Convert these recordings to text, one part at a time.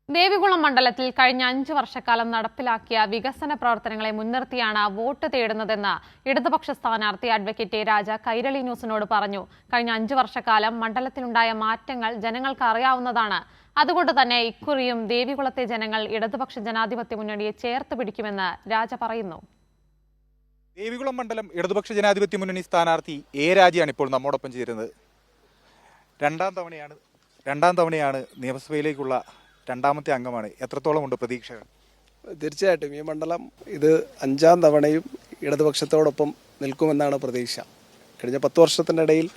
ദേവികുളം മണ്ഡലത്തിൽ കഴിഞ്ഞ 5 വർഷക്കാലം നടപ്പിലാക്കിയ വികസന പ്രവർത്തനങ്ങളെ മുൻനിർത്തിയാണ് വോട്ട് തേടുന്നതെന്ന് ഇടതുപക്ഷ സ്ഥാനാർത്ഥി അഡ്വക്കേറ്റ് എ രാജ കൈരളി ന്യൂസിനോട് പറഞ്ഞു. കഴിഞ്ഞ 5 വർഷക്കാലം മണ്ഡലത്തിലുണ്ടായ മാറ്റങ്ങൾ ജനങ്ങൾക്ക് അറിയാവുന്നതാണ്. അതുകൊണ്ട് തന്നെ ഇക്കുറിയും ദേവികുളത്തെ ജനങ്ങൾ ഇടതുപക്ഷ ജനാധിപത്യ മുന്നണിയെ ചേർത്ത് പിടിക്കുമെന്ന് രാജ പറയുന്നു. ദേവികുളം മണ്ഡലം ഇടതുപക്ഷ ജനാധിപത്യ മുന്നണി സ്ഥാനാർത്ഥി എ രാജയാണ് ഇപ്പോൾ നമ്മോടൊപ്പം ചേരുന്നത്. രണ്ടാം തവണയാണ് നിയമസഭയിലേക്കുള്ള രണ്ടാമത്തെ അംഗമാണ്. എത്രത്തോളം ഉണ്ട് പ്രതീക്ഷകൾ? തീർച്ചയായിട്ടും ഈ മണ്ഡലം ഇത് 5ാം തവണയും ഇടതുപക്ഷത്തോടൊപ്പം നിൽക്കുമെന്നാണ് പ്രതീക്ഷ. കഴിഞ്ഞ 10 വർഷത്തിൻ്റെ ഇടയിൽ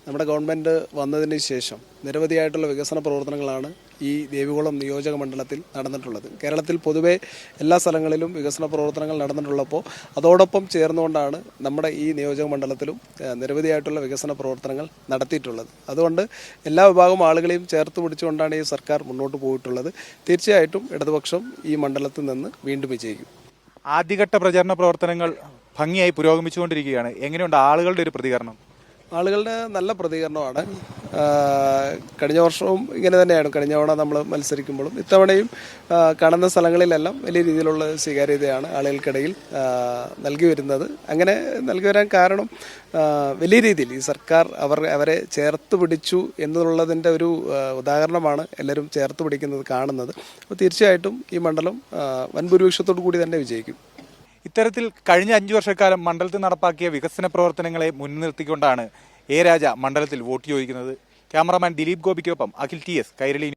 നമ്മുടെ ഗവൺമെൻറ് വന്നതിന് ശേഷം നിരവധിയായിട്ടുള്ള വികസന പ്രവർത്തനങ്ങളാണ് ഈ ദേവികുളം നിയോജക മണ്ഡലത്തിൽ നടന്നിട്ടുള്ളത്. കേരളത്തിൽ പൊതുവെ എല്ലാ സ്ഥലങ്ങളിലും വികസന പ്രവർത്തനങ്ങൾ നടന്നിട്ടുള്ളപ്പോൾ അതോടൊപ്പം ചേർന്നുകൊണ്ടാണ് നമ്മുടെ ഈ നിയോജക മണ്ഡലത്തിലും നിരവധിയായിട്ടുള്ള വികസന പ്രവർത്തനങ്ങൾ നടത്തിയിട്ടുള്ളത്. അതുകൊണ്ട് എല്ലാ വിഭാഗം ആളുകളെയും ചേർത്ത് പിടിച്ചുകൊണ്ടാണ് ഈ സർക്കാർ മുന്നോട്ട് പോയിട്ടുള്ളത്. തീർച്ചയായിട്ടും ഇടതുപക്ഷം ഈ മണ്ഡലത്തിൽ നിന്ന് വീണ്ടും വിജയിക്കും. ആദ്യഘട്ട പ്രചാരണ പ്രവർത്തനങ്ങൾ ഭംഗിയായി പുരോഗമിച്ചുകൊണ്ടിരിക്കുകയാണ്. എങ്ങനെയുണ്ട് ആളുകളുടെ ഒരു പ്രതികരണം? ആളുകളുടെ നല്ല പ്രതികരണമാണ്. കഴിഞ്ഞ വർഷവും ഇങ്ങനെ തന്നെയാണ്. കഴിഞ്ഞ തവണ നമ്മൾ മത്സരിക്കുമ്പോഴും ഇത്തവണയും കാണുന്ന സ്ഥലങ്ങളിലെല്ലാം വലിയ രീതിയിലുള്ള സ്വീകാര്യതയാണ് ആളുകൾക്കിടയിൽ നൽകി വരുന്നത്. അങ്ങനെ നൽകി വരാൻ കാരണം വലിയ രീതിയിൽ ഈ സർക്കാർ അവരെ ചേർത്ത് പിടിച്ചു എന്നുള്ളതിൻ്റെ ഒരു ഉദാഹരണമാണ് എല്ലാവരും ചേർത്ത് പിടിക്കുന്നത് കാണുന്നത്. അപ്പോൾ തീർച്ചയായിട്ടും ഈ മണ്ഡലം വൻഭൂരിപക്ഷത്തോടു കൂടി തന്നെ വിജയിക്കും. ഇത്തരത്തിൽ കഴിഞ്ഞ 5 വർഷക്കാലം മണ്ഡലത്തിൽ നടപ്പാക്കിയ വികസന പ്രവർത്തനങ്ങളെ മുൻനിർത്തിക്കൊണ്ടാണ് എ രാജ മണ്ഡലത്തിൽ വോട്ട് ചോദിക്കുന്നത്. ക്യാമറാമാൻ ദിലീപ് ഗോപിക്കൊപ്പം അഖിൽ TS, കൈരളി ന്യൂസ്.